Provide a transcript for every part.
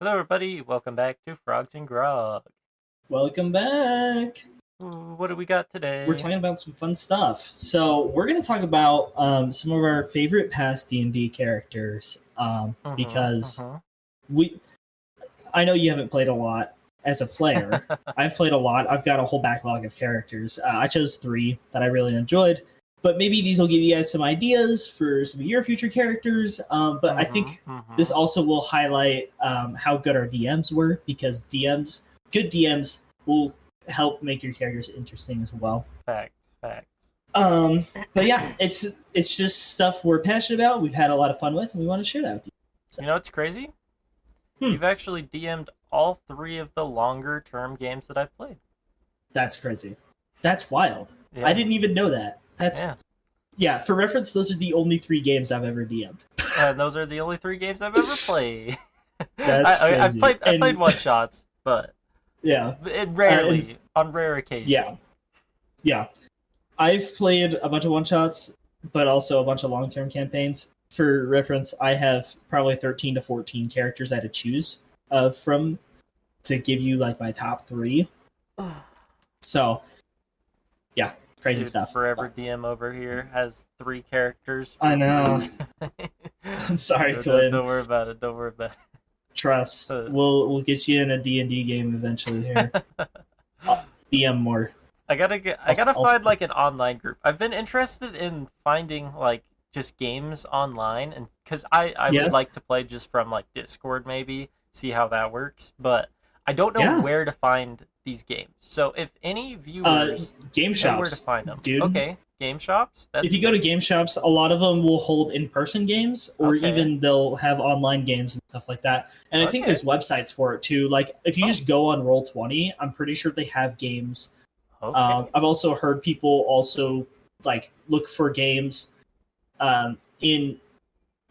Hello, everybody. Welcome back to Frogs and Grog. Welcome back. Ooh, what do we got We're today? talking about some fun stuff. So we're going to talk about some of our favorite past D&D characters Mm-hmm, because mm-hmm. we. I know you haven't played a lot as a player. I've played a lot. I've got a whole backlog of characters. I chose 3 that I really enjoyed, but maybe these will give you guys some ideas for some of your future characters. But I Mm-hmm, think this mm-hmm. also will highlight how good our DMs were because good DMs will help make your characters interesting as well. Facts, facts. But yeah, it's just stuff we're passionate about. We've had a lot of fun with, and we want to share that with you. So, You know what's crazy? hmm, You've actually DM'd all 3 of the longer term games that I've played. that's crazy. That's wild. I Yeah, didn't even know that. yeah. Yeah. For reference, those are the only 3 games I've ever DM'd. And those are the only 3 games I've ever played. That's I've crazy. played one shots, but Yeah, and rarely, on rare yeah, occasion. yeah. I've played a bunch of one shots, but also a bunch of long term campaigns. For reference, I have probably 13 to 14 characters I had to choose from to give you like my top 3. So yeah, crazy Dude, stuff. Forever DM over here has 3 characters I for know. 3. I'm sorry, Don't twin. worry about it. Don't worry about Trust. it. We'll get you in a D&D game eventually here. DM more. I gotta I'll find like an online group. I've been interested in finding like just games online, and because I would yeah, like to play just from like Discord, maybe see how that works, but I don't know yeah. where to find these games. So if any Uh, viewers Game know where to shops, find them, dude. okay, game shops, If that's you go to good. game shops, a lot of them will hold in-person games, or Okay, even they'll have online games and stuff like that. And I think okay, there's websites for it too. Like if you oh, just go on Roll20, I'm pretty sure they have games. okay. I've also heard people also like look for games in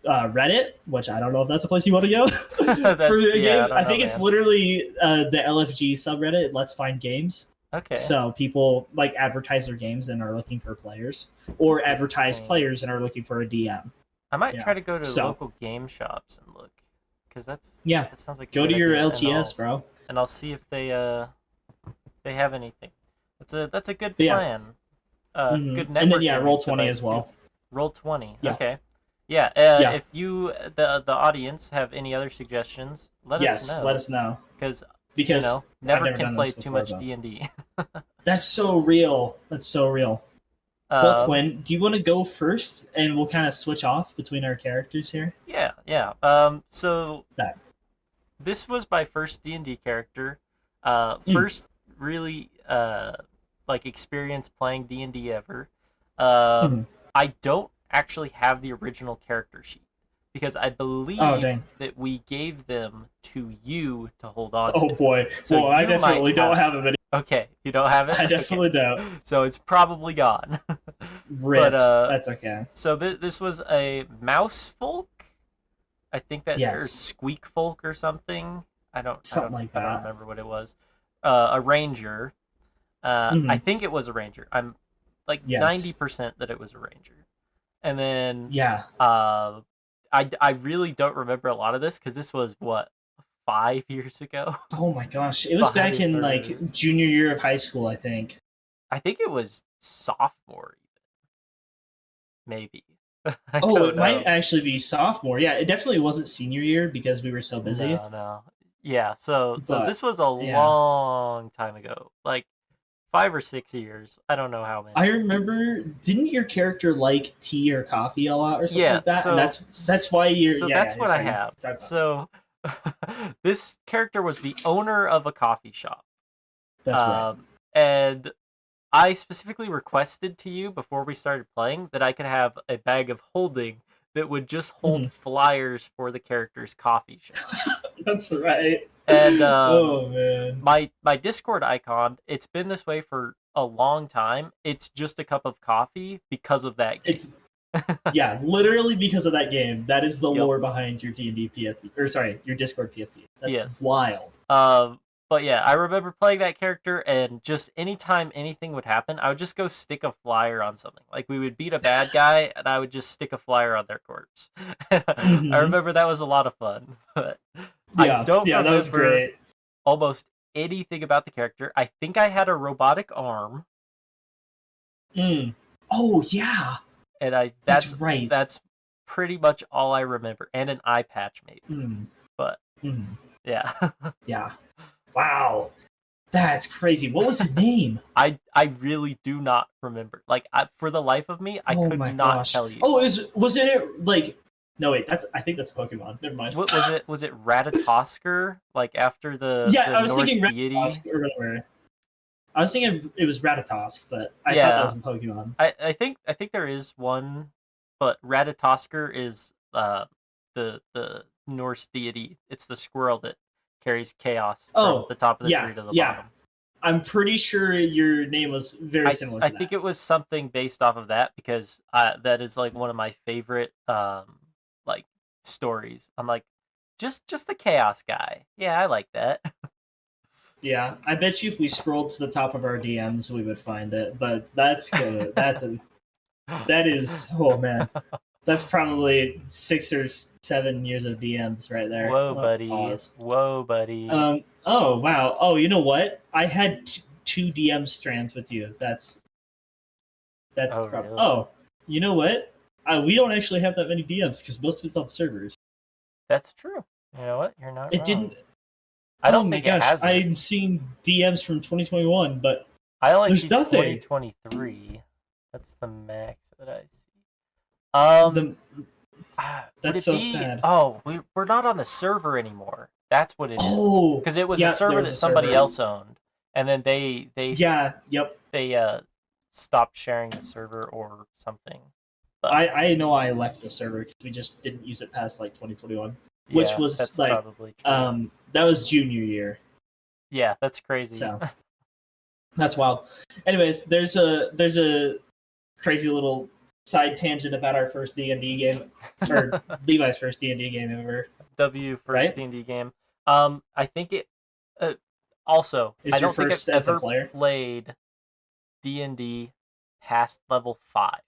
Reddit, which I don't know if that's a place you want to go for That's a yeah. I game. don't I know, think it's man. literally the LFG subreddit. Let's find games. Okay, So people like advertise their games and are looking for players, or advertise interesting. players and are looking for a DM. I might Yeah. try to go to So local game shops and look, because yeah, that sounds like a go good to your idea, LGS, bro. and I'll see if they have anything. That's a good But yeah, plan. Good and then yeah, networking roll 20 device as too. well. Roll 20. Yeah, Okay. Yeah. yeah. If you the audience have any other suggestions, let us Yes, let know, us know because because I've never never can done play this too before. much But D&D. that's so real. That's so real. Well, um. twin, do you want to go first, and we'll kind of switch off between our characters here? Yeah. Yeah. So That. this was my first D&D character. Mm. First really like experience playing D&D ever. Mm. I don't actually have the original character sheet because I Oh believe dang. that we gave them to you to hold on Oh to. boy. So Well, I you might definitely don't have it. have it. Okay, you don't have it? I Okay. definitely don't. So it's probably gone. But Rip. That's okay. so this was a mouse folk. I think that or Yes. squeak folk or something. Something like I don't that. remember what it was. A ranger. I Hmm. think it was a ranger. I'm like Yes. 90% that it was a ranger. And then Yeah. I really don't remember a lot of this because this was what 5 years ago. Oh my gosh. It was back Five in or like junior year of high school, I think. I think it was sophomore, maybe. I Oh, don't it might know. actually be sophomore. Yeah, it definitely wasn't senior year because we were so busy. No, no. Yeah, so But this was a yeah. long time ago, like 5 or 6 years. I don't know how I many. remember, didn't your character like tea or coffee a lot or something Yeah, like that? And that's why you're so yeah, that's yeah, what I sorry, have. talk about it. So this character was the owner of a coffee shop. That's right. And I specifically requested to you before we started playing that I could have a bag of holding that would just hold Mhm. flyers for the character's coffee shop. That's right. And Oh man. my Discord icon, it's been this way for a long time. It's just a cup of coffee because of that game. It's yeah, literally because of that game. That is the Yep. lore behind your D&D PFP, or sorry, your Discord PFP. That's Yes. wild. But yeah, I remember playing that character, and just anytime anything would happen, I would just go stick a flyer on something. Like we would beat a bad guy, and I would just stick a flyer on their corpse. I Hmm. remember that was a lot of fun. But I Yeah, don't yeah, that was remember great. almost anything about the character. I think I had a robotic arm, Mm. Oh yeah, and I that's right. that's pretty much all I remember, and an eye patch maybe. Mm. But Mm. yeah, Yeah. Wow, that's crazy. What was his name? I really do not remember. Like for the life of me, I Oh could my not gosh. tell you. Oh, was it like? No, wait. I think that's Pokemon. Never mind. What was it? Was it Ratatoskr? Like after Yeah, the I was Norse thinking deity? Ratatosk or whatever. I was thinking it was Ratatosk, but I thought that Yeah, was in Pokemon. I think there is one, but Ratatoskr is the Norse deity. It's the squirrel that carries chaos from Oh, the top of the yeah, tree to the yeah. bottom. I'm pretty sure your name was very similar I to think that. it was something based off of that because that is like one of my favorite like stories. I'm like just the chaos guy. Yeah, I like that. Yeah, I bet you if we scrolled to the top of our DMs, we would find it. But that's good. That is. Oh man, that's probably 6 or 7 years of DMs right there. Whoa, Oh, buddy. pause. Whoa, buddy. Oh wow. Oh, you know what? I had two DM strands with you. That's Oh, the problem. really? Oh, you know what? We don't actually have that many DMs because most of it's on servers. That's true. You know what? You're not It wrong. didn't. I Oh don't my think it gosh, has it. I'm seeing DMs from 2021, but I only there's see nothing. 2023. That's the max that I see. The Would That's it so be? sad. Oh, we're not on the server anymore. That's what it is. Oh, Because it was a yeah, there server was that a somebody server. else owned, and then Yeah, yep. they stopped sharing the server or something. But I know I left the server because we just didn't use it past like 2021, which yeah, was that's like probably true. that was junior year, Yeah, that's crazy. so that's wild. Anyways, there's a crazy little side tangent about our first D&D game, or Levi's first D&D game ever, W first right? D&D game. I think it. Uh, Also, I Is your don't think I've first as a ever player? played D&D past level 5.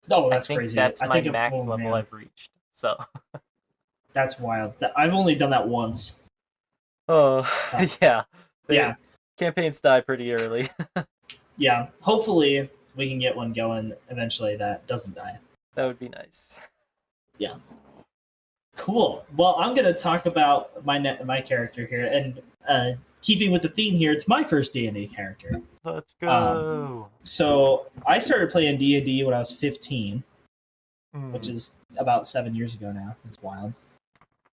Oh, I that's think crazy. that's I my think of, max oh level man, I've reached. So, that's wild. I've only done that once. oh Uh, yeah, the yeah, campaigns die pretty early. yeah. Hopefully, we can get one going eventually that doesn't die. That would be nice. Yeah. Cool. Well, I'm going to talk about my character here, and keeping with the theme here, it's my first D&D character. Let's Um, go. so I started playing D&D when I was 15, which Mm. is about 7 years ago now. It's wild.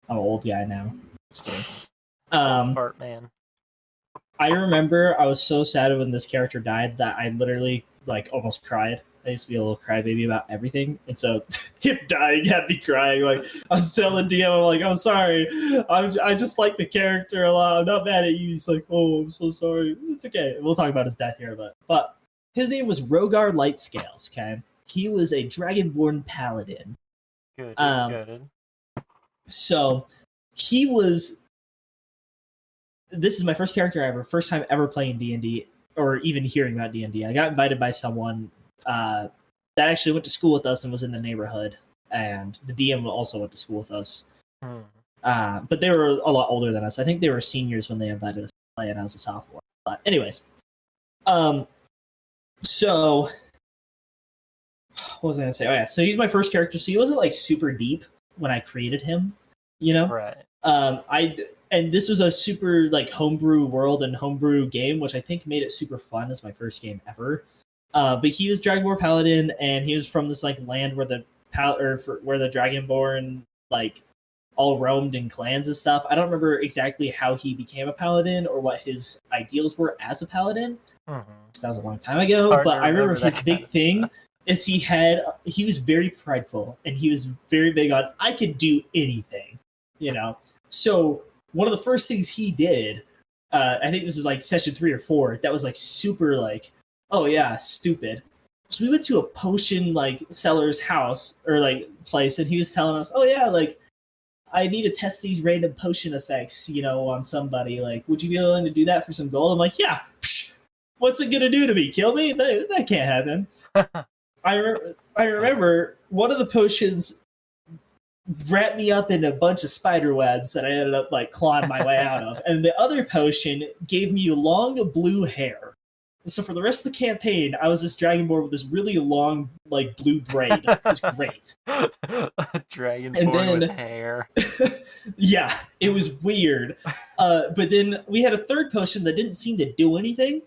I'm an old guy now. Just kidding. Old fart man. I remember I was so sad when this character died that I literally like almost cried. I used to be a little crybaby about everything, and so him dying had me crying. Like I was telling DM, I'm like, I'm sorry, I just like the character a lot. I'm not mad at you. He's like, oh, I'm so sorry. It's okay. We'll talk about his death here, but his name was Rogar Lightscales. Okay, he was a Dragonborn paladin. Good, Um, good. so he was. This is my first character ever, first time ever playing D&D or even hearing about D&D. I got invited by someone that actually went to school with us and was in the neighborhood, and the DM also went to school with us. Hmm. But they were a lot older than us. I think they were seniors when they invited us to play, and I was a sophomore. But anyways, so what was I gonna say? Oh yeah, so he's my first character. So he wasn't like super deep when I created him, you know. Right. And this was a super like homebrew world and homebrew game, which I think made it super fun as my first game ever. But he was Dragonborn Paladin, and he was from this like land where where the Dragonborn like all roamed in clans and stuff. I don't remember exactly how he became a paladin or what his ideals were as a paladin. Mm-hmm. That was a long time ago, but I remember his big thing is he was very prideful, and he was very big on I could do anything, you know. So one of the first things he did, I think this is like session 3 or 4, that was like super like, oh yeah, stupid. So we went to a potion like seller's house or like place, and he was telling us, oh yeah, like I need to test these random potion effects, you know, on somebody. Like, would you be willing to do that for some gold? I'm like, yeah. Psh, what's it gonna do to me? Kill me? That can't happen. I remember one of the potions wrapped me up in a bunch of spider webs that I ended up like clawing my way out of. And the other potion gave me long blue hair. So for the rest of the campaign, I was this dragonborn with this really long, like, blue braid. It was great. A dragonborn with hair. Yeah, it was weird. But then we had a third potion that didn't seem to do anything.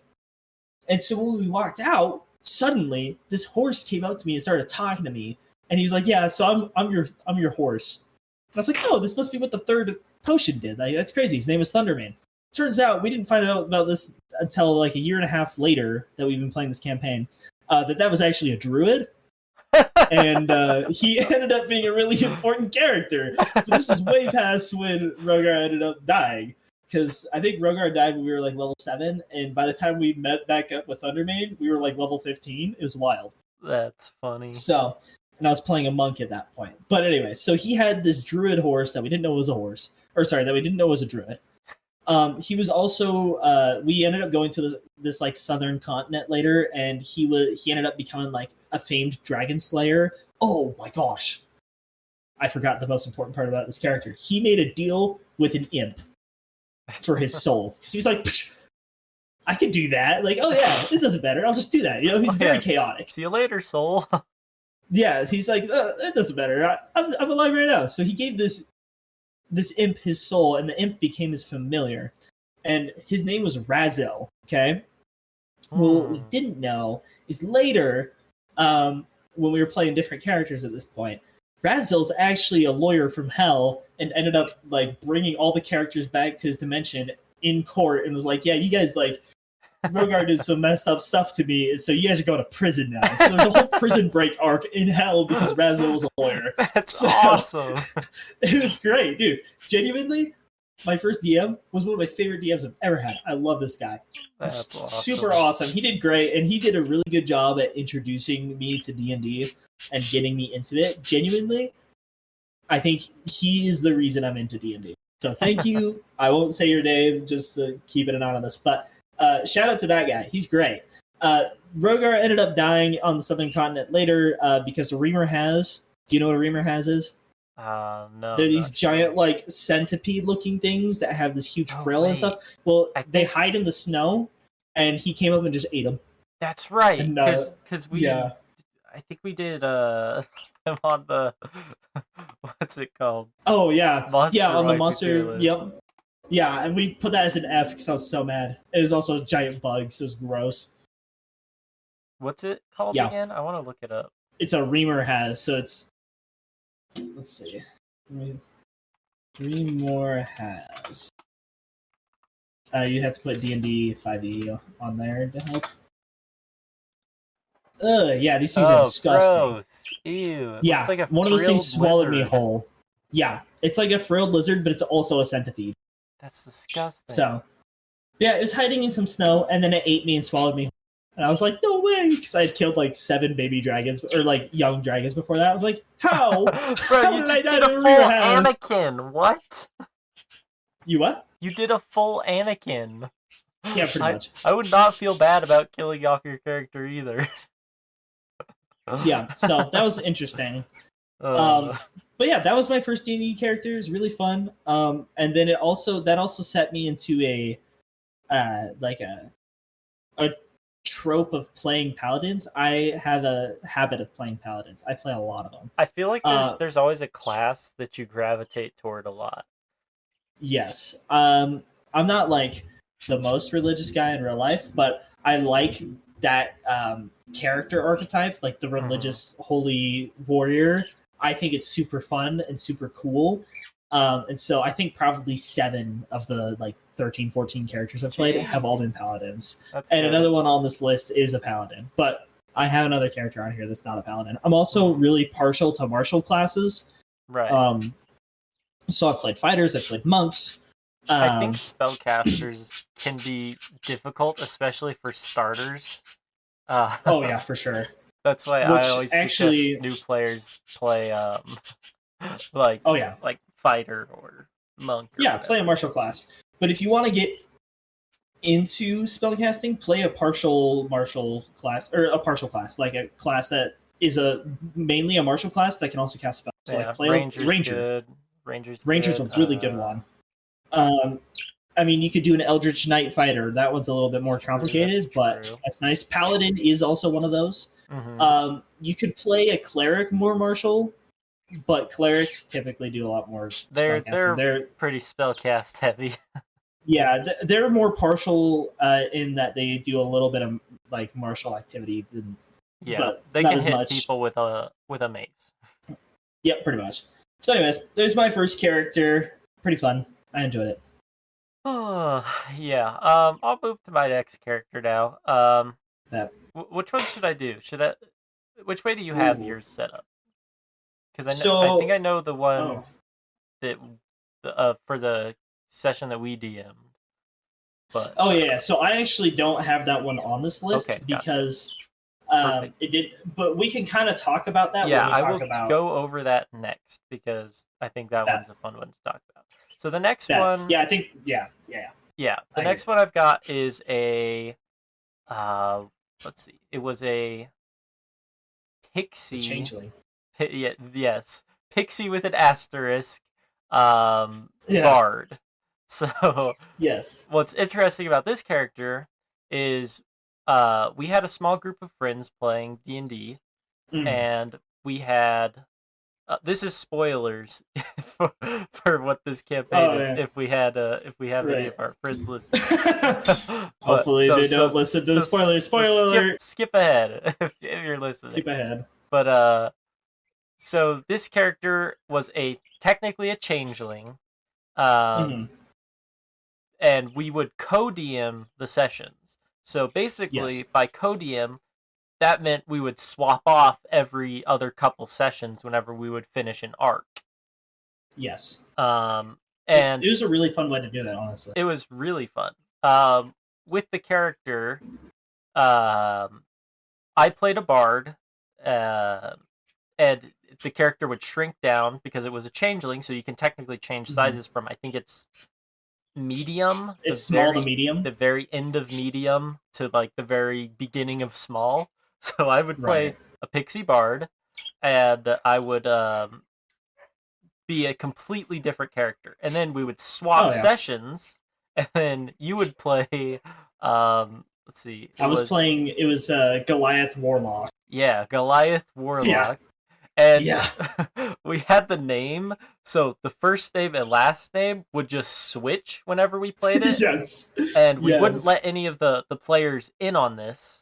And so when we walked out, suddenly this horse came up to me and started talking to me. And he's like, "Yeah, so I'm your horse." And I was like, "Oh, this must be what the third potion did. Like, that's crazy. His name is Thunderman." Turns out we didn't find out about this until like a year and a half later that we've been playing this campaign. That was actually a druid, and he ended up being a really important character. But this was way past when Rogar ended up dying, because I think Rogar died when we were like level 7, and by the time we met back up with Thundermane, we were like level 15. It was wild. That's funny. So, and I was playing a monk at that point. But anyway, so he had this druid horse that we didn't know was a horse, or sorry, that we didn't know was a druid. He was also we ended up going to this like southern continent later, and he ended up becoming like a famed dragon slayer. Oh my gosh, I forgot the most important part about this character. He made a deal with an imp for his soul, because he's like, I could do that. Like, oh yeah, it doesn't matter. I'll just do that. You know, he's very chaotic. See you later, soul. Yeah, he's like, it doesn't matter. I'm alive right now. So he gave this imp his soul, and the imp became his familiar, and his name was Razel. Okay. Well, what we didn't know is later, when we were playing different characters at this point, Razel's actually a lawyer from hell, and ended up like bringing all the characters back to his dimension in court, and was like, "Yeah, you guys like." Rogar did some messed up stuff to me, so you guys are going to prison now. So there's a whole prison break arc in hell because Razel was a lawyer. That's awesome. It was great, dude. Genuinely, my first DM was one of my favorite DMs I've ever had. I love this guy. That's awesome. Super awesome. He did great, and he did a really good job at introducing me to D&D and getting me into it. Genuinely, I think he is the reason I'm into D&D. So thank you. I won't say your name just to keep it anonymous, but shout out to that guy. He's great. Rogar ended up dying on the southern continent later because a Reamer has. Do you know what a Reamer has is? No. They're these giant, like, centipede-looking things that have this huge frill and stuff. Well, they hide in the snow, and he came up and just ate them. That's right. Because we, yeah. I think we did them on the what's it called? Oh yeah, Monster on the Ride monster. list. Yep. Yeah, and we put that as an F because I was so mad. It was also a giant bug, so it was gross. What's it called again? I want to look it up. It's a Reamer has, so it's. Let's see. Reamer has. You have to put D&D 5e on there to help. Yeah, these things are disgusting. Gross. Ew. Yeah, it's like a one of those things swallowed me lizard. whole. Yeah, it's like a frilled lizard, but it's also a centipede. That's disgusting. So, yeah, it was hiding in some snow, and then it ate me and swallowed me. And I was like, no way, because I had killed like 7 baby dragons, or like young dragons before that. I was like, how? Bro, How you did just I die did a to full Reamer has? Anakin. What? You what? You did a full Anakin. Yeah, pretty much. I would not feel bad about killing off your character either. Yeah, so that was interesting. But yeah, that was my first D&D character. It was really fun. And then that also set me into a trope of playing paladins. I have a habit of playing paladins. I play a lot of them. I feel like there's always a class that you gravitate toward a lot. Yes. I'm not like the most religious guy in real life, but I like that character archetype, like the religious holy warrior. I think it's super fun and super cool. And so I think probably 7 of the like 13, 14 characters I've played have all been paladins. That's and good. Another one on this list is a paladin. But I have another character on here that's not a paladin. I'm also really partial to martial classes. Right. So I've played fighters, I've played monks. I think spellcasters can be difficult, especially for starters. Oh yeah, for sure. That's why I always suggest new players play like fighter or monk. Or play a martial class. But if you want to get into spellcasting, play a partial martial class, or a partial class, like a class that is mainly a martial class that can also cast spells. Yeah, select play Ranger's Ranger. good. Ranger's Ranger's good. a really good one. Um, I mean, you could do an Eldritch Knight Fighter. That one's a little bit more That's true. That's complicated, but true. that's nice. Paladin is also one of those. Mm-hmm. You could play a cleric more martial, but clerics typically do a lot more spellcasting. They're pretty spellcast heavy. They're more partial in that they do a little bit of like martial activity, Yeah, but they not can as hit much. people with a mace. Yep, pretty much. So, anyways, there's my first character. Pretty fun. I enjoyed it. Oh, yeah. I'll move to my next character now. That. Which one should I do? Which way do you have Ooh. yours set up? Because I think So, I know the one oh, that for the session that we DM'd. But oh yeah. So I actually don't have that one on this list okay, gotcha. because Perfect. it did. But we can kind of talk about that Yeah, when we I talk will about go over that next because I think that that. one's a fun one to talk about. So the next That. one, Yeah, I think. Yeah. yeah, the I agree. next one I've got is a uh, let's see, it was a The pixie. changeling. Yeah, yes, pixie with an asterisk, Yeah. bard. So Yes. what's interesting about this character is we had a small group of friends playing D&D, Mm. and we had this is spoilers for, for what this campaign Oh is yeah. if we have any Right. of our friends listening. But Hopefully they don't listen to the spoilers. so Spoiler alert. skip ahead if you're listening. Skip ahead. But so this character was a technically a changeling. Hmm. Um and we would co-DM the sessions. So Yes. basically, by co-DM, that meant we would swap off every other couple sessions whenever we would finish an arc. Yes. Um, It and was a really fun way to do that, honestly. it was really fun. With the character, um, I played a bard, uh, and the character would shrink down because it was a changeling, so you can technically change Hmm. sizes from I think it's medium, It's small to medium. the very end of medium to like the very beginning of small. So I would Right. play a pixie bard, and I would be a completely different character, and then we would Oh swap yeah. sessions, and then you would play. Let's see, it I was was playing. It was Goliath Warlock. yeah Goliath Yeah. Warlock, and Yeah. we had the name, so the first name and last name would just switch whenever we played it, Yes. and we wouldn't Yes. let any of the players in on this.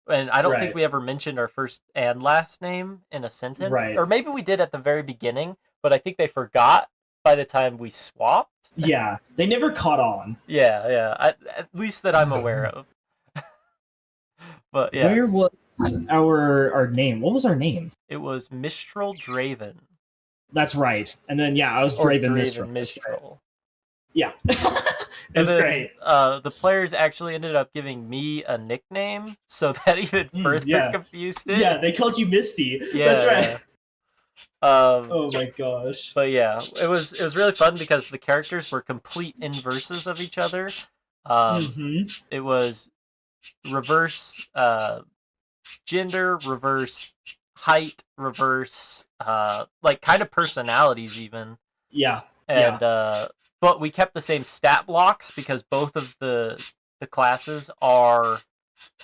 And I don't think Right. we ever mentioned our first and last name in a sentence, Right. or maybe we did at the very beginning, but I think they forgot by the time we swapped. Yeah. They never caught on. Yeah, at least that I'm aware of. But yeah, Where was our name? What was our name? it was Mistral Draven That's right. And then yeah, I was or Draven Mistral. Draven That's right. Mistral. Yeah. And It's then great. the players actually ended up giving me a nickname, so that even further Yeah. confused it. Yeah, they called you Misty. Yeah. That's right. Um, Oh my gosh. but yeah, it was really fun because the characters were complete inverses of each other. Hmm. It was reverse gender, reverse height, reverse like kind of personalities even. Yeah. And Yeah. but we kept the same stat blocks because both of the classes are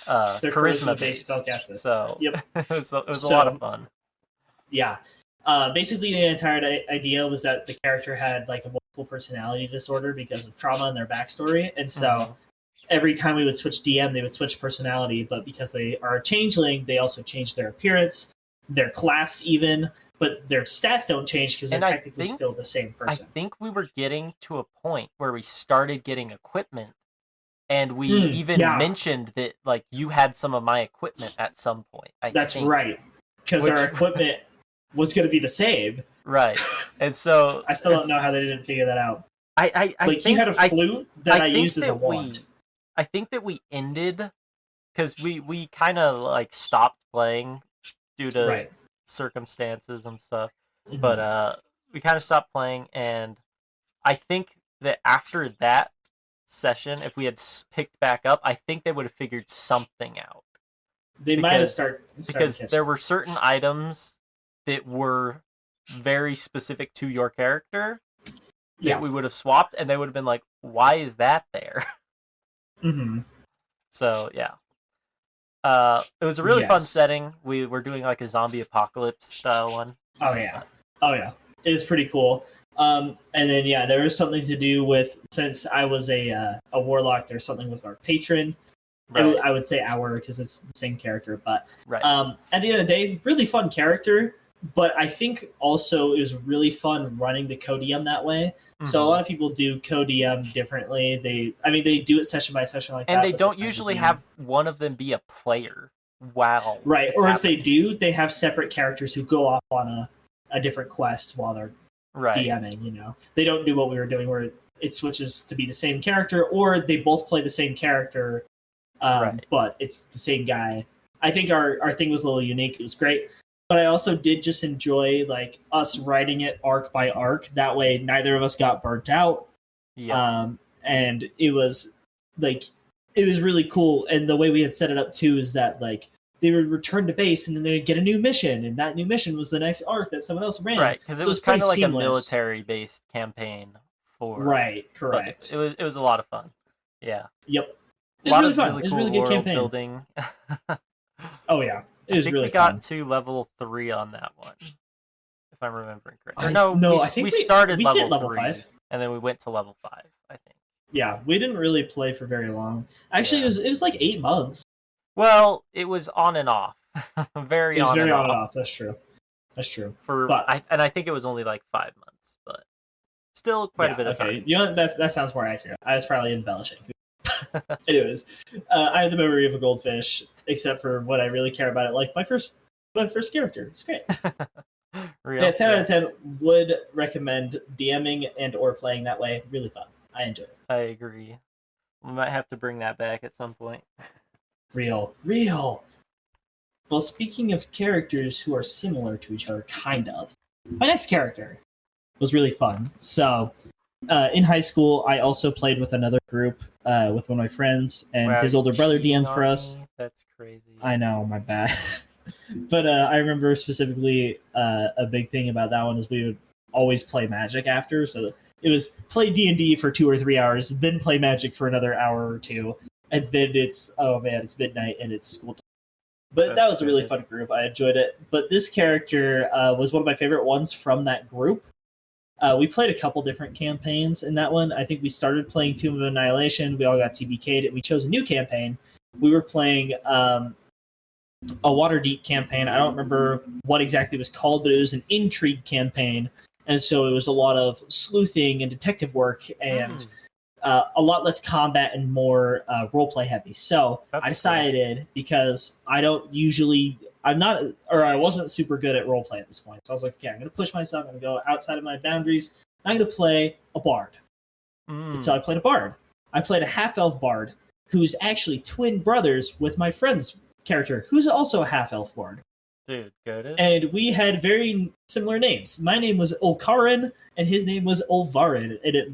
They're charisma based based. spellcasters. So Yep. it was a lot of fun. Yeah. Basically, the entire idea was that the character had like a multiple personality disorder because of trauma in their backstory, and so every time we would switch DM, they would switch personality. But because they are a changeling, they also change their appearance, their class, even. But their stats don't change because they're And technically still the same I person. think we were getting to a point where we started getting equipment, and we even Yeah, mentioned that like you had some of my equipment at some point. that's think. right. Because Which- our equipment was going to be the same. Right, and so I still don't know how they didn't figure that out. I Like think he had a flute that I think used as a that wand. I think that we ended because we kind of like stopped playing due to Right. circumstances and stuff. Mhm. But we kind of stopped playing, and I think that after that session, if we had picked back up, I think they would have figured something out. They might have started because catching. there were certain items that were very specific to your character that Yeah. we would have swapped, and they would have been like, "Why is that there?" Mm-hmm. So yeah, it was a really fun Yes. setting. We were doing like a zombie apocalypse style one. Oh yeah. Oh yeah. It was pretty cool. And then yeah, there was something to do with, since I was a warlock. There's something with our patron. Right, I would say our because it's the same character, but right. at the end of the day, really fun character. But I think also it was really fun running the co-DM that way. So a Mhm. lot of people do co-DM differently. They do it session by session like And that. they But don't sometimes the usually DM, have one of them be a player. Wow, right, it's or if they happening. do, they have separate characters who go off on a different quest while they're Right, DMing. They don't do what we were doing where it switches to be the same character, or they both play the same character, right. but it's the same guy. I think our thing was a little unique. It was great, but I also did just enjoy like us writing it arc by arc. That way, neither of us got burnt out, Yep. and it was really cool. And the way we had set it up too is that like they would return to base and then they'd get a new mission, and that new mission was the next arc that someone else ran. Right, because it So was it's pretty kind of like a seamless. military-based campaign for us, Right, but correct. it was a lot of fun. Yeah, Yep. a It was lot really of fun. really It was a really cool good world campaign. building. Oh yeah. It I was think we really got fun. to level 3 on that one, if I'm remembering correctly. Or I no, no, we I think we we started we hit level level 3 5. and then we went to level 5. I think. Yeah, we didn't really play for very long. Actually, Yeah. it was like 8 months. Well, it was on and off, It very was on very and on and off. off. That's true. That's true. For But I think it was only like 5 months, but still quite a yeah, bit of okay. time. That sounds more accurate. I was probably embellishing. Anyways, I have the memory of a goldfish, except for what I really care about it. Like my first character. It's great. Yeah, Real, 10 out yeah. of 10 would recommend DMing and or playing that way. Really fun. I enjoyed it. I agree. We might have to bring that back at some point. Real. Well, speaking of characters who are similar to each other, kind of. My next character was really fun. So, in high school, I also played with another group with one of my friends, and Wow, his you older brother cheating DM'd for on us. me? That's crazy. I know, my bad. But I remember specifically a big thing about that one is we would always play Magic after. So it was play D&D for 2 or 3 hours, then play Magic for another hour or two, and then it's midnight and it's school time. But that That's was a really good. fun group. I enjoyed it. But this character was one of my favorite ones from that group. We played a couple different campaigns in that one. I think we started playing Tomb of Annihilation. We all got TBK'd. We chose a new campaign. We were playing a Waterdeep campaign. I don't remember what exactly it was called, but it was an intrigue campaign. And so it was a lot of sleuthing and detective work and a lot less combat and more roleplay heavy. So That's I cool. decided, because I wasn't super good at roleplay at this point. So I was like, okay, I'm going to push myself. I'm going to go outside of my boundaries. I'm going to play a bard. So I played a bard. I played a half-elf bard who's actually twin brothers with my friend's character, who's also a half-elf bard. Dude, good. And we had very similar names. My name was Olkarin, and his name was Olvarin, and it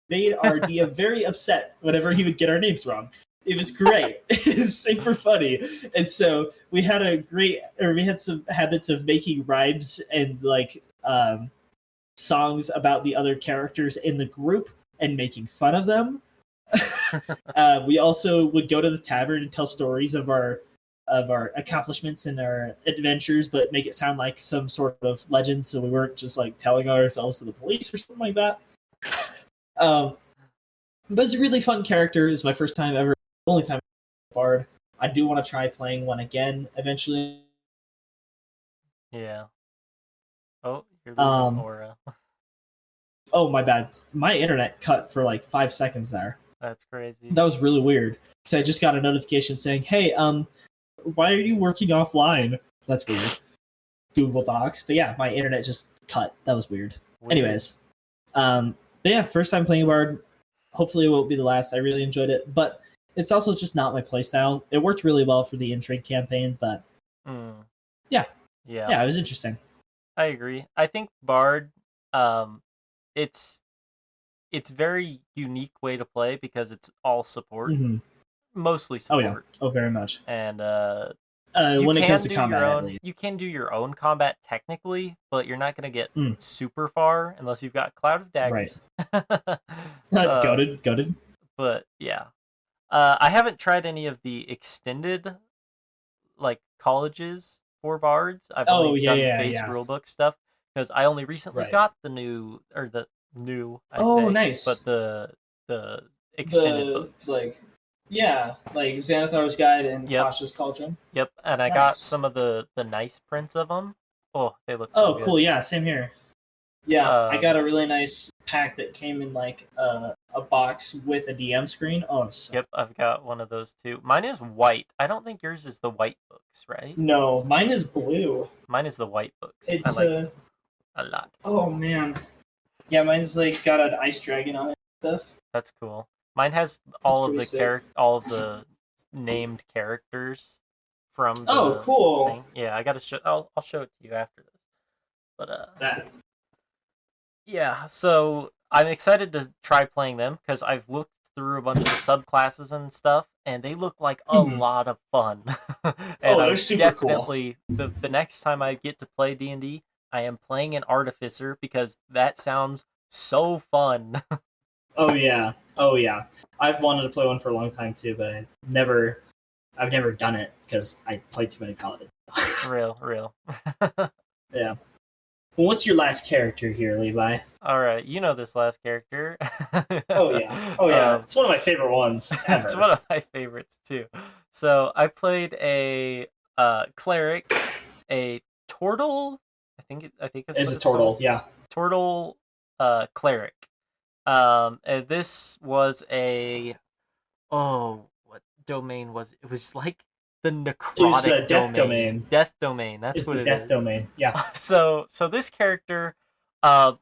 made our DM very upset whenever he would get our names wrong. It was great. It was super funny. And so we had some habits of making rhymes and like songs about the other characters in the group and making fun of them. We also would go to the tavern and tell stories of our accomplishments and our adventures, but make it sound like some sort of legend, so we weren't just like telling ourselves to the police or something like that. But it's a really fun character. It's my first time ever, only time bard. I do want to try playing one again eventually. Yeah. Oh, you're losing Um, aura. oh my bad, my internet cut for like 5 seconds there. That's crazy. That was really weird because I just got a notification saying, "Hey, why are you working offline?" That's weird. Google Docs, but yeah, my internet just cut. That was weird. Anyways, but yeah, first time playing Bard. Hopefully, it won't be the last. I really enjoyed it, but it's also just not my playstyle. It worked really well for the intrigue campaign, but yeah, Yeah, it was interesting. I agree. I think Bard, um, it's very unique way to play because it's all support, Mm-hmm. mostly Oh yeah, support, oh very much. and You when it comes can to do your combat, at own. least. You can do your own combat technically, but you're not going to get Mm, super far unless you've got Cloud of right. Daggers. uh, Goaded. but yeah, I haven't tried any of the extended like colleges for bards. I've Oh only yeah, done yeah, base yeah. rulebook stuff because I only recently Right. got the new I Oh, say, nice. but the extended The books. like, yeah, like Xanathar's Guide and Yep, Kasha's Cauldron. yep, and I got Nice. some of the nice prints of them. Oh, they look so Oh, good. cool. Yeah, same here. Yeah, I got Um, a really nice pack that came in like a box with a DM screen. Oh, so yep, I've got one of those too. Mine is white. I don't think yours is the white books, right? no, mine is blue. Mine is the white books. I It's like them a lot. oh man, yeah, mine's like got an ice dragon on it and stuff. That's cool. Mine has It's pretty sick. all of the named characters from Oh, the cool. thing. Yeah, I gotta show. I'll show it to you after this. But That yeah. So I'm excited to try playing them because I've looked through a bunch of the subclasses and stuff, and they look like a mhm. lot of fun. And Oh, they're I super cool. definitely the next time I get to play D&D, I am playing an artificer because that sounds so fun. Oh yeah. Oh yeah. I've wanted to play one for a long time too, but I've never done it because I played too many paladins. real. Yeah. Well, what's your last character here, Levi? All right, you know this last character. Oh yeah. Oh yeah. It's one of my favorite ones It's ever. one of my favorites too. So I played a cleric, a turtle. I think is It's what a it's called. turtle. Yeah. Turtle cleric. And this was a what domain was it? It was like the It was necrotic Death domain, Domain. death domain. That's It's what the it Death is. Domain. Yeah. So this character,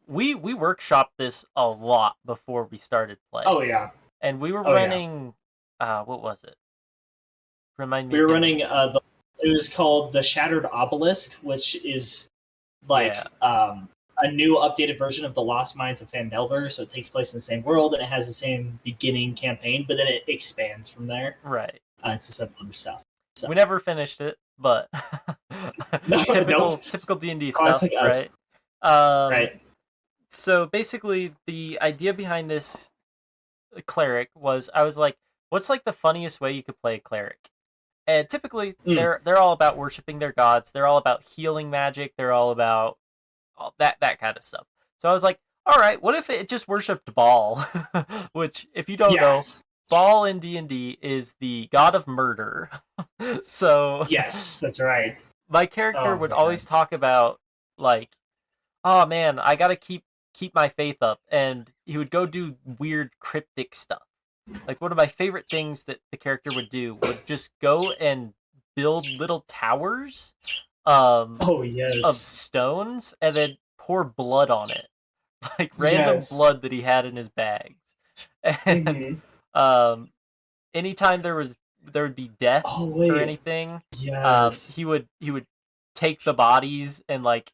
we workshopped this a lot before we started Oh playing, yeah. and we were Oh yeah. running. What was it? Remind me We were again. running it was called the Shattered Obelisk, which is like Yeah, a new updated version of the Lost Mines of Fandelver. So it takes place in the same world and it has the same beginning campaign, but then it expands from there right. to some other stuff. So We never finished it, but no, nope, typical D&D stuff, classic us, right? Um, right? so basically, the idea behind this cleric was I was like, what's like the funniest way you could play a cleric? And typically, Mm, they're all about worshiping their gods. They're all about healing magic. They're all about all that kind of stuff. So I was like, all right, what if it just worshipped Baal? Which, if you don't know, yes, Baal in D&D is the god of murder. So yes, that's right. my character Oh would man, always talk about like, oh man, I gotta keep my faith up, and he would go do weird cryptic stuff. Like one of my favorite things that the character would do would just go and build little towers oh of yes, stones and then pour blood on it. Like random yes. blood that he had in his bags. And Mm-hmm. um anytime there would be death Oh or wait, anything, yes, he would take the bodies and like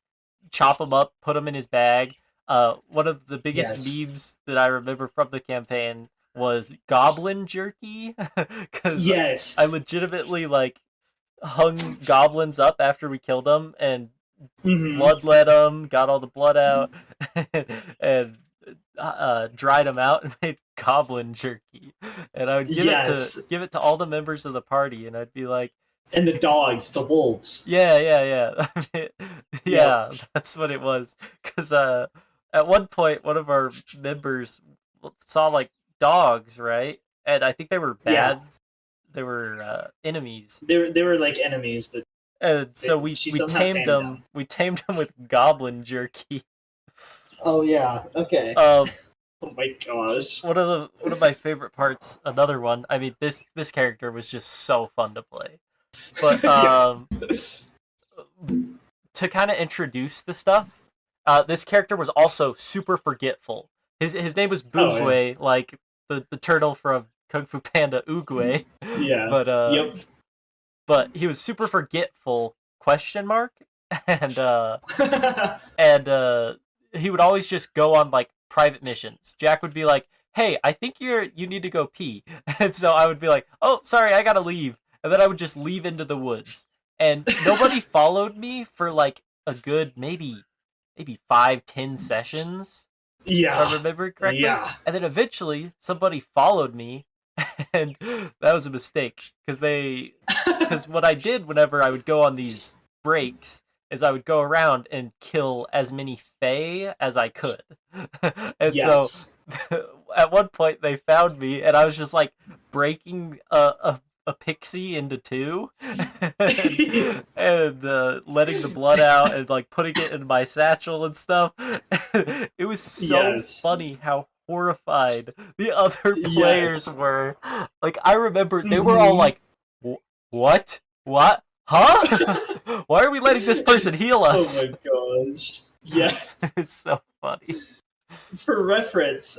chop them up, put them in his bag. One of the biggest yes, memes that I remember from the campaign was goblin jerky, because yes. I legitimately like hung goblins up after we killed them and Mm-hmm. bloodlet them, got all the blood out, and dried them out and made goblin jerky. And I would Yes, give it to all the members of the party, and I'd be like, and the dogs, the wolves. yeah. Yep. Yeah, that's what it was. Because at one point, one of our members saw like dogs, right? And I think they were Yeah, bad. They were enemies. they were like enemies, but And so she we somehow tamed tamed them. them. We tamed them with goblin jerky. Oh yeah. Okay. Um, Oh my gosh. one of my favorite parts. Another one. I mean, this character was just so fun to play. But Yeah. to kind of introduce the stuff, this character was also super forgetful. His name was Oh yeah. Boogway, like the turtle from Kung Fu Panda Oogway. Yeah. but Yep. he was super forgetful question mark and and he would always just go on like private missions. Jack would be like, "Hey, I think you need to go pee," and so I would be like, "Oh, sorry, I gotta leave," and then I would just leave into the woods. and nobody followed me for like a good maybe 5-10 sessions, if I Yeah. remember correctly. Yeah. And then eventually somebody followed me, and that was a mistake because what I did whenever I would go on these breaks is I would go around and kill as many Fae as I could. And so Yes. at one point they found me, and I was just like breaking a pixie into two, and letting the blood out and like putting it in my satchel and stuff. It was so Yes. funny how horrified the other players Yes. were. Like I remember they were all Hmm. like, What? What? Huh? Why are we letting this person heal Oh us?" my gosh. Yeah. It's so funny. For reference,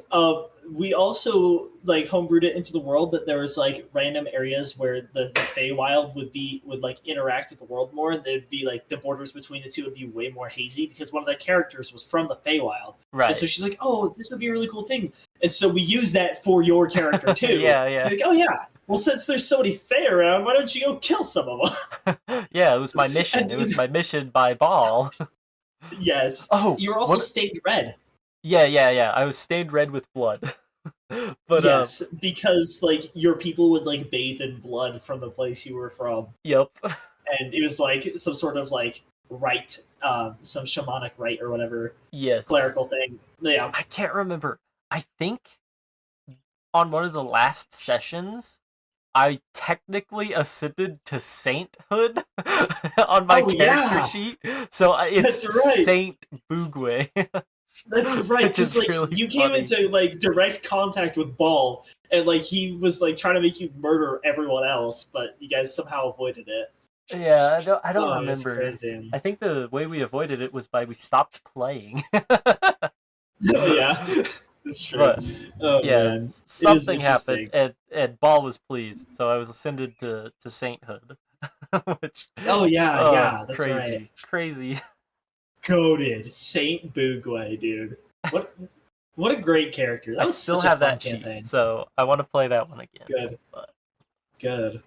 we also like homebrewed it into the world that there was like random areas where the Feywild would like interact with the world more, and they'd be like the borders between the two would be way more hazy because one of the characters was from the Feywild. And so Right. she's like, "Oh, this would be a really cool thing." And so we use that for your character too. Yeah, To yeah. be like, "Oh yeah, well since there's so many Fey around, why don't you go kill some of them?" Yeah, it was my mission. And It was my mission by Ball. yes, Oh, you were also what? stained red. Yeah. I was stained red with blood. But Yes, because like your people would like bathe in blood from the place you were from, yep. and it was like some sort of like rite, some shamanic rite or whatever Yes. clerical thing. Yeah. I can't remember. I think on one of the last sessions, I technically ascended to sainthood on my Oh character yeah, sheet. So it's that's right. Saint Boogway, That's right. which Because is like really you came funny. into like direct contact with Ball, and like he was like trying to make you murder everyone else, but you guys somehow avoided it. Yeah, I don't Oh, it's remember. crazy. I think the way we avoided it was by we stopped playing. Oh yeah, that's true. But Oh man, yes, it is something happened, interesting. and Ball was pleased, so I was ascended to sainthood, which, Oh yeah, oh, yeah, that's right. crazy. Goated Saint Boogway, dude. What what a great character. I That was still such a have fun that sheet, campaign. so I want to play that one again. Good, But good.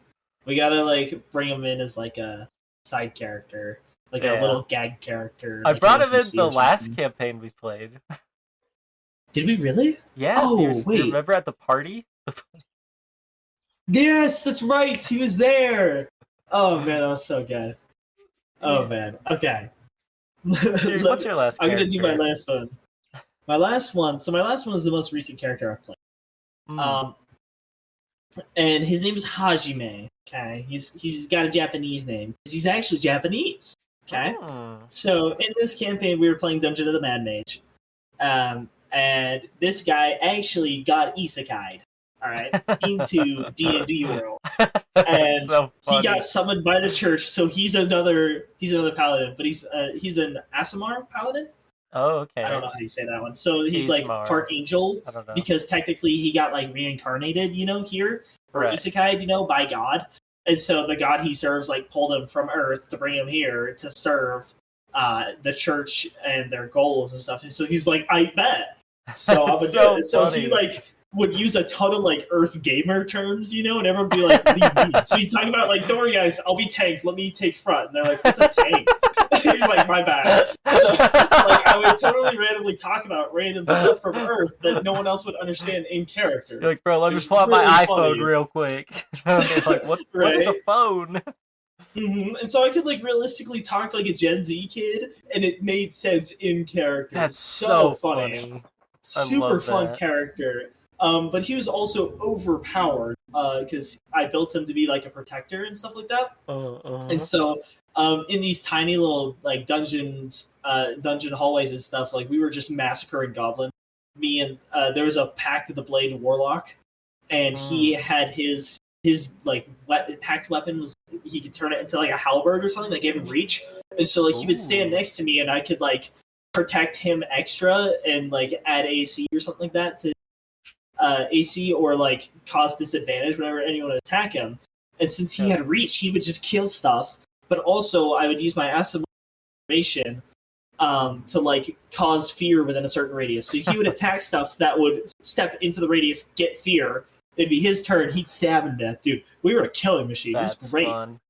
We gotta like bring him in as like a side character, like a yeah, little gag character, I like an brought him in NPC the or last something. campaign we played. Did we really? Yeah, Oh do you wait, remember at the party? yes, that's right. He was there. Oh man, that was so good. Oh Yeah. man. Okay. What's your last I'm gonna do my character? last one. My last one. So my last one is the most recent character I've played. Mm. Um, and his name is Hajime. Okay, he's got a Japanese name because he's actually Japanese. Okay, Mm. so in this campaign we were playing Dungeon of the Mad Mage, and this guy actually got isekai'd. All right, into D&D world, That's and so he got funny. summoned by the church. So he's another paladin, but he's an Asimar paladin. Oh, I don't okay. know how you say that one. So he's like Asmar. part angel I don't know. because technically he got like reincarnated, here or Right. isekai, by God. And so the god he serves like pulled him from Earth to bring him here to serve the church and their goals and stuff. And so he's like, I bet. So I'm gonna It's do it. so And so he funny. like would use a ton of like Earth gamer terms, and everyone would be like, "What do you mean?" So he's talking about like, "Don't worry, guys, I'll be tank. Let me take front." And they're like, "What's a tank?" He's like, "My bad." So like, I would totally randomly talk about random stuff from Earth that no one else would understand in character. You're like, bro, let me It's pull out my really iPhone funny, real quick. They're like, what is a right? phone? And so I could like realistically talk like a Gen Z kid, and it made sense in character. That's So so funny, funny. I super love fun that. character. But he was also overpowered because I built him to be like a protector and stuff like that. And Uh-huh. so in these tiny little like dungeons, dungeon hallways and stuff, like we were just massacring goblins. Me and there was a Pact of the Blade warlock, and he Mm. had his like packed weapon was he could turn it into like a halberd or something that gave him reach. And so like he would stand Ooh. next to me, and I could like protect him extra and like add AC or something like that to AC or like cause disadvantage whenever anyone would attack him. And since he Yep. had reach, he would just kill stuff. But also, I would use my assimilation to like cause fear within a certain radius. So he would attack stuff that would step into the radius, get fear. It'd be his turn. He'd stab him to death, dude. We were a killing machine. It was That's great. fun.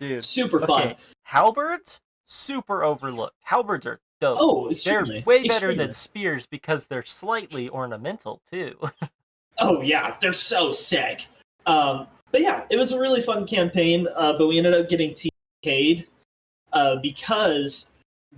Dude. Super fun. Halberds, super overlooked. Halberds are dope. Oh, They're extremely. way better Extremely. than spears because they're slightly ornamental too. Oh yeah, they're so sick. But yeah, it was a really fun campaign. But we ended up getting TK'd because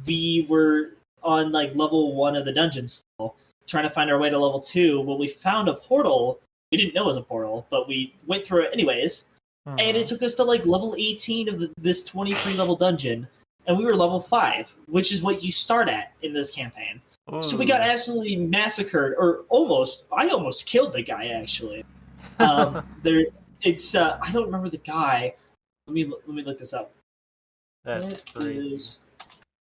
we were on like level 1 of the dungeon still, trying to find our way to level 2. Well, we found a portal. We didn't know it was a portal, but we went through it anyways. And it took us to like level 18 of this 23 level dungeon, and we were level 5, which is what you start at in this campaign. Ooh. So we got absolutely massacred, or almost. I almost killed the guy actually. It's I don't remember the guy. Let me look this up. That's crazy. Is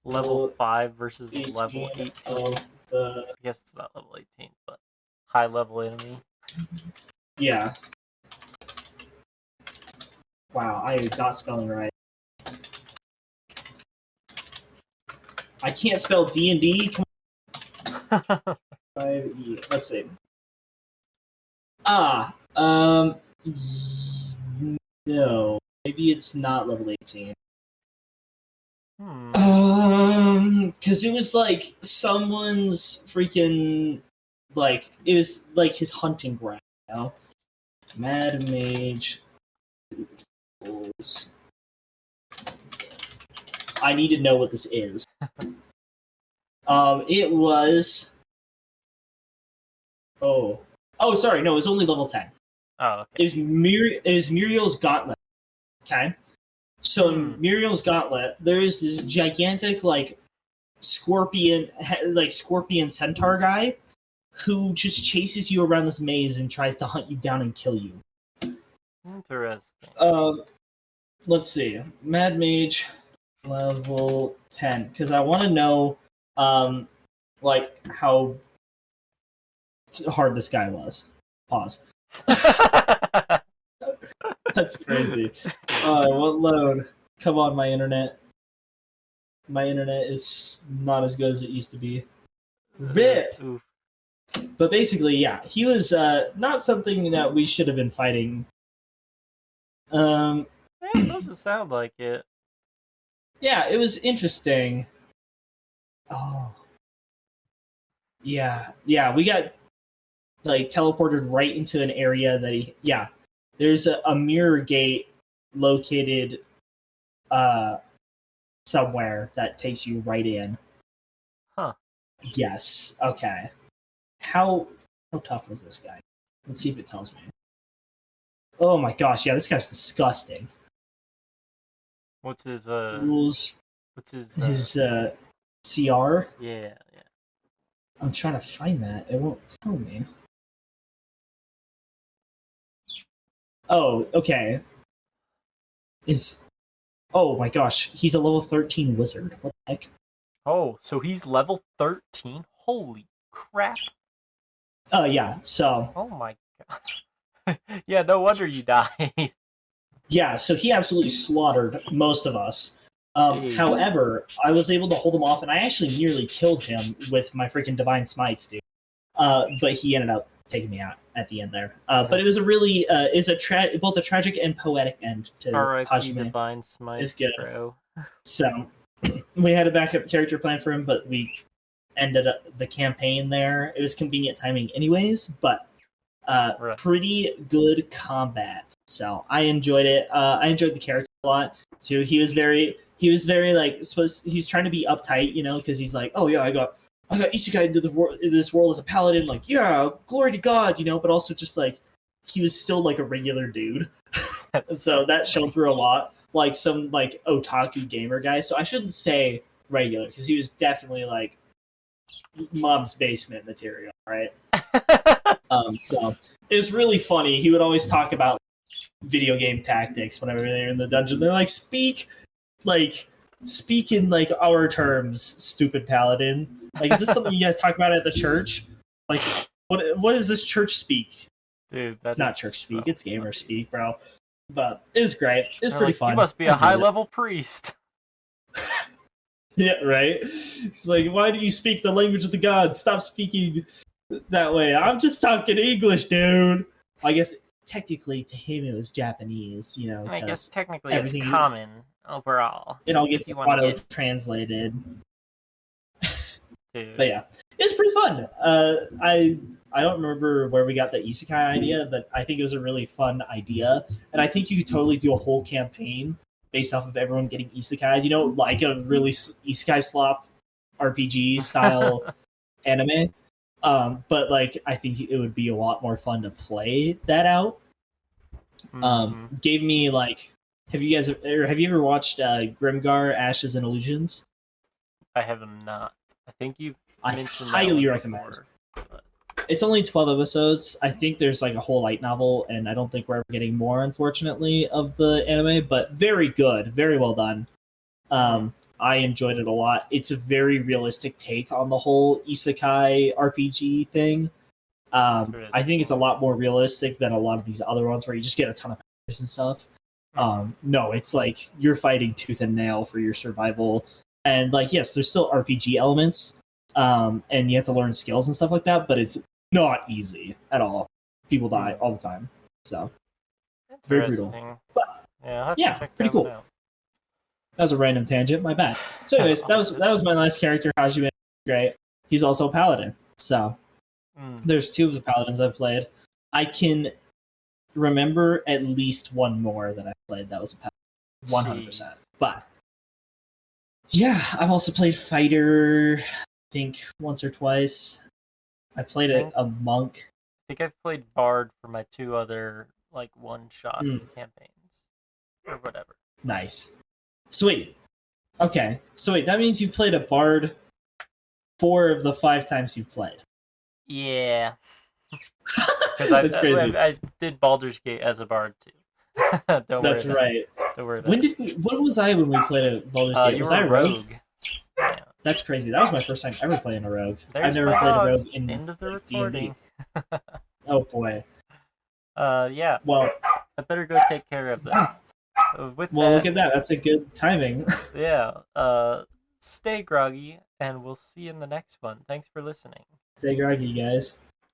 Level 5 versus 18 level 18. of the... I guess it's not level 18, but high level enemy. Yeah. Wow, I am not spelling right. I can't spell DND. Come on. 5E. Let's see. No. Maybe it's not level 18. Because it was like someone's freaking, like, it was like his hunting ground, you know? Mad Mage. I need to know what this is. It was. Oh, sorry, no, it was only level 10. Oh, okay. It was Muriel's Gauntlet. Okay, so in Muriel's Gauntlet, there is this gigantic like scorpion centaur guy who just chases you around this maze and tries to hunt you down and kill you. Interesting. Let's see, Mad Mage level 10, because I want to know like how hard this guy was. Pause. That's crazy. What load? Come on, my internet. My internet is not as good as it used to be. Rip. But basically, yeah, he was not something that we should have been fighting. It doesn't sound like it. Yeah, it was interesting. Oh. Yeah, we got like teleported right into an area that there's a mirror gate located somewhere that takes you right in. Huh. Yes. Okay. How tough was this guy? Let's see if it tells me. Oh my gosh, yeah, this guy's disgusting. What's his rules? What's his CR? Yeah. I'm trying to find that. It won't tell me. Oh, okay. Oh my gosh, he's a level 13 wizard. What the heck? Oh, so he's level 13? Holy crap. Yeah, so... Oh my god. Yeah, no wonder you died. Yeah, so he absolutely slaughtered most of us. However, I was able to hold him off, and I actually nearly killed him with my freaking Divine Smites, dude. But he ended up taking me out at the end there. But it was a really, both a tragic and poetic end to Hajime. Divine Smites, it's good. Bro. So, we had a backup character plan for him, but we ended up the campaign there. It was convenient timing anyways, but pretty good combat. So I enjoyed it. I enjoyed the character a lot too. He was very like he's trying to be uptight, you know, because he's like, oh yeah, I got isekai into this world as a paladin, like, yeah, glory to God, you know, but also just like he was still like a regular dude. And so that shone through a lot, like some like otaku gamer guy. So I shouldn't say regular, because he was definitely like mom's basement material, right? So it was really funny. He would always talk about video game tactics whenever they're in the dungeon. They're like, speak in like our terms, stupid paladin. Like, is this something you guys talk about at the church? Like, what is this church speak? Dude, it's not church speak, it's gamer speak, bro. But it was great. It was pretty fun. You must be a high level priest. Yeah, right? It's like, why do you speak the language of the gods? Stop speaking that way. I'm just talking English, dude. I guess technically to him it was Japanese, you know. I guess technically it's common. overall. It all gets You wanna auto get translated. to. But yeah, it's pretty fun. I don't remember where we got the isekai idea, but I think it was a really fun idea, and I think you could totally do a whole campaign based off of everyone getting isekai. You know, like a really isekai slop RPG style anime. But like, I think it would be a lot more fun to play that out. Gave me like, have you ever watched Grimgar Ashes and Illusions? I have not. I think you've I mentioned highly that recommend. before, but... It's only 12 episodes. I think there's like a whole light novel, and I don't think we're ever getting more, unfortunately, of the anime, but very good, very well done. I enjoyed it a lot. It's a very realistic take on the whole isekai RPG thing. I think it's a lot more realistic than a lot of these other ones where you just get a ton of powers and stuff. No, it's like you're fighting tooth and nail for your survival. And like, yes, there's still RPG elements, and you have to learn skills and stuff like that, but it's not easy at all. People die all the time, so very brutal. But yeah, I'll have to check pretty that cool. one out. That was a random tangent. My bad. So, anyways, that was my last character, Hajime. Great. He's also a paladin. So there's two of the paladins I've played. I can remember at least one more that I played that was a paladin, 100%. But yeah, I've also played fighter, I think once or twice. I played a monk. I think I've played bard for my two other like one-shot campaigns or whatever. Nice. Sweet. Okay. So wait, that means you've played a bard 4 of the 5 times you've played. Yeah. That's crazy. I did Baldur's Gate as a bard too. That's right. Don't worry about when was I when we played a Baldur's Gate? Was I a rogue? Yeah. That's crazy. That was my first time ever playing a rogue. I've never played a rogue in end of the recording. DND. Oh boy. Yeah. Well, I better go take care of that. Look at that. That's a good timing. Yeah. Stay groggy, and we'll see you in the next one. Thanks for listening. Stay groggy, guys.